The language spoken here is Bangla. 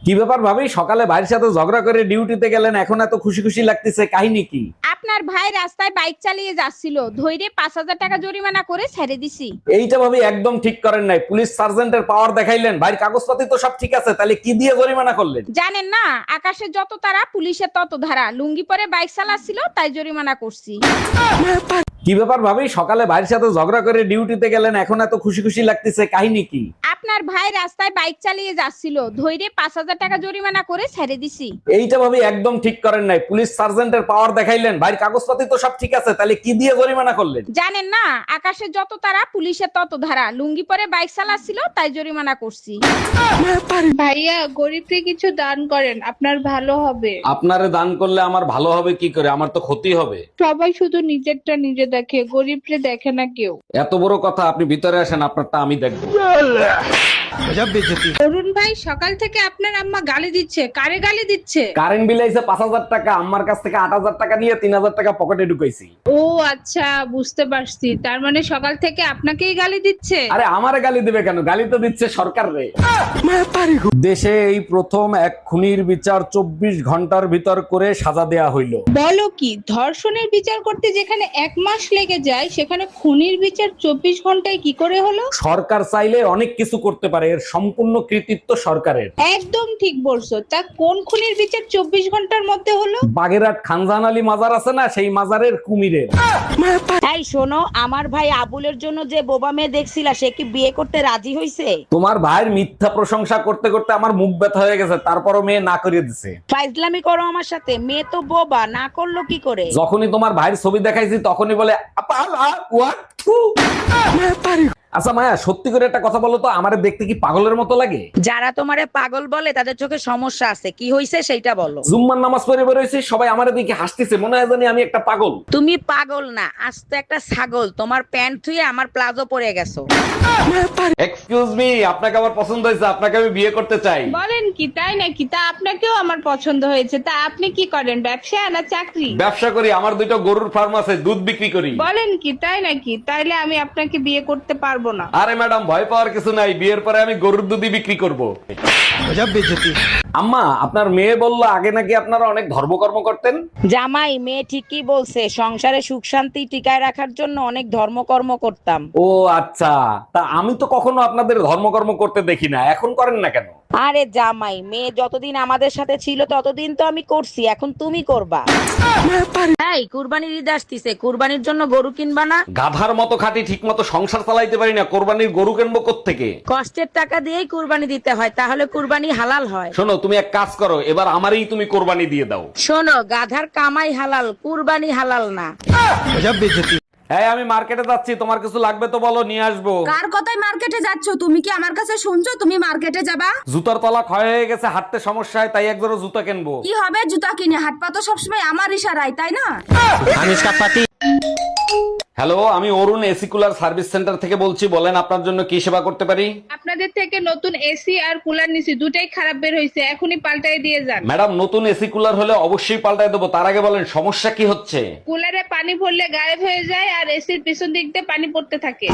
কি ব্যাপার ভাবি, সকালে ভাইয়ের সাথে ঝগড়া করে ডিউটিতে গেলেন, এখন এত খুশি খুশি লাগতেছে, কাহিনী কি? আপনার ভাই রাস্তায় বাইক চালিয়ে যাচ্ছিল, ধৈর্য 5,000 টাকা জরিমানা করে ছেড়ে দিছি। এইটা ভাবি একদম ঠিক করেন নাই। পুলিশ সার্জেন্টের পাওয়ার দেখাইলেন, ভাইয়ের কাগজপাতি তো সব ঠিক আছে, তাহলে কি দিয়ে জরিমানা করলেন? জানেন না, আকাশে যত তারা পুলিশের তত ধারা, লুঙ্গি পরে বাইক চালাচ্ছিল তাই জরিমানা করছি। কি ব্যাপার ভাবি, সকালে ভাইয়ের সাথে ঝগড়া করে ডিউটিতে গেলেন, এখন এত খুশি খুশি লাগতেছে, কাহিনী কি? আপনার ভাই রাস্তায় বাইক চালিয়ে যাচ্ছিল, ধৈর্য 5,000 টাকা জরিমানা করে ছেড়ে দিছি। এইটা ভাবি একদম ঠিক করেন নাই। পুলিশ সার্জেন্টের পাওয়ার দেখাইলেন, ভাইয়ের কাগজপাতি তো সব ঠিক আছে, তাহলে কি দিয়ে জরিমানা করলেন? জানেন না, আকাশে যত তারা পুলিশের তত ধারা, লুঙ্গি পরে বাইক চালাচ্ছিল তাই জরিমানা করছি। ভাইয়া গরিবকে কিছু দান করেন, আপনার ভালো হবে। আপনারে দান করলে আমার ভালো হবে কি করে? আমার তো ক্ষতি হবে। সবাই শুধু নিজেরটা নিজে দেখে, গরিবকে দেখে না কেউ। এত বড় কথা, আপনি ভিতরে আসেন, আপনারটা আমি দেখবো। অরুণ ভাই, সকাল থেকে আপনার আম্মা গালি দিচ্ছে, কারে গালি দিচ্ছে? কারেন্ট বিল আইছে 5,000 টাকা, আম্মার কাছ থেকে 8,000 টাকা নিয়ে 3,000 টাকা পকেটে ঢুকাইছি। ও আচ্ছা, বুঝতে পারছি। তার মানে সকাল থেকে আপনাকেই গালি দিচ্ছে। আরে আমারে গালি দিবে কেন? গালি তো দিচ্ছে সরকার রে। দেশে এই প্রথম এক খুনির বিচার 24 ঘন্টার ভিতর করে সাজা দেয়া হইল। বলো কি, ধর্ষণের বিচার করতে যেখানে 1 মাস লেগে যায়, সেখানে খুনির বিচার 24 ঘন্টায় কি করে হলো? সরকার চাইলে অনেক কিছু করতে পারে, এর সম্পূর্ণ কৃতিত্ব সরকারের। একদম ঠিক বলছো। তা কোন খুনির বিচার 24 ঘন্টার মধ্যে হলো? বাগেরহাট খানজাহান আলী মাজার আছে না, সেই মাজারের কুমিরের। এই শোনো, আমার ভাই আবুলের জন্য যে বোবা মেয়ে দেখছিলা, সে কি বিয়ে করতে রাজি হয়েছে? তোমার ভাইয়ের মিথ্যা প্রশংসা করতে করতে আমার মুখ ব্যথা হয়ে গেছে, তারপরও মেয়ে না করিয়ে দিছে। ফাইজলামি করো আমার সাথে, মেয়ে তো বোবা, না করলো কি করে? যখনই তোমার ভাইয়ের ছবি দেখাইছি তখনই বলে আপা হোয়াট। আচ্ছা মায়া, সত্যি করে একটা কথা বলো তো, আমারে দেখতে কি পাগলের মতো লাগে? যারা তোমারে পাগল বলে তাদের চোখে সমস্যা আছে, কি হইছে সেইটা বলো। জুম্মার নামাজ পড়ে বেরোইছি, সবাই আমারে দেখে হাসতেছে, মনে হয় জানি আমি একটা পাগল। তুমি পাগল না, আস্ত একটা ছাগল। তোমার প্যান্ট ধুয়ে আমার প্লাজো পরে গেছো। এক্সকিউজ মি, আপনাকে আমার পছন্দ হয়েছে, আপনাকে আমি বিয়ে করতে চাই। বলেন কি, তাই নাকি? তা আপনাকেও আমার পছন্দ হয়েছে। তা আপনি কি করেন, ব্যবসা না চাকরি? ব্যবসা করি, আমার দুটো গরুর ফার্ম আছে, দুধ বিক্রি করি। বলেন কি, তাই নাকি? তাইলে আমি আপনাকে বিয়ে করতে পারবো না। আরে ম্যাডাম, ভয় পাওয়ার কিছু নাই, বিয়ের পরে আমি গরুর দুধই বিক্রি করব। আম্মা, আপনার মেয়ে বললো আগে নাকি আপনারা অনেক ধর্মকর্ম করতেন। জামাই, মেয়ে ঠিকই বলছে, সংসারে সুখ শান্তি টিকায় রাখার জন্য অনেক ধর্মকর্ম করতাম। ও আচ্ছা, তা আমি তো কখনো আপনাদের ধর্মকর্ম করতে দেখি না, এখন করেন না কেন? আরে জামাই, মেয়ে যতদিন আমাদের সাথে ছিল ততদিন তো আমি করছি, এখন তুমি করবা। এই কুরবানির ঈদ আসতিছে, কুরবানির জন্য গরু কিনবা না? গাধার মতো খাটি, ঠিক মতো সংসার চালাইতে পারি না, কোরবানির গরু কিনবো কোত্থেকে? কষ্টের টাকা দিয়েই কুরবানি দিতে হয়, তাহলে কুরবানি হালাল হয়। শোনো, তুমি এক কাজ করো, এবার আমারই তুমি কোরবানি দিয়ে দাও। শোনো, গাধার কামাই হালাল, কুরবানি হালাল না। হ্যাঁ, আমি মার্কেটে যাচ্ছি, তোমার কিছু লাগবে তো বলো, নিয়ে আসবো। কার কথায় মার্কেটে যাচ্ছ? তুমি কি আমার কাছে শুনছো তুমি মার্কেটে যাবা? জুতার তলা ক্ষয় হয়ে গেছে, হাঁটতে সমস্যা হয়, তাই এক জোড়া জুতা কিনবো। কি হবে জুতা কিনে? হাত পা তো সবসময় আমার ইশারায়, তাই না? হ্যালো, আমি অরুণ এসি কুলার সার্ভিস সেন্টার থেকে বলছি, বলেন আপনার জন্য কি সেবা করতে পারি? আপনাদের থেকে নতুন এসি আর কুলার নিছি, দুটাই খারাপ বের হয়েছে, এখনই পাল্টাই দিয়ে যান। ম্যাডাম, নতুন এসি কুলার হলে অবশ্যই পাল্টাই দেবো, তার আগে বলেন সমস্যা কি হচ্ছে। কুলারে পানি ভরলে গায়েব হয়ে যায়, আর এসির পিছন দিক দিয়ে পানি পড়তে থাকে।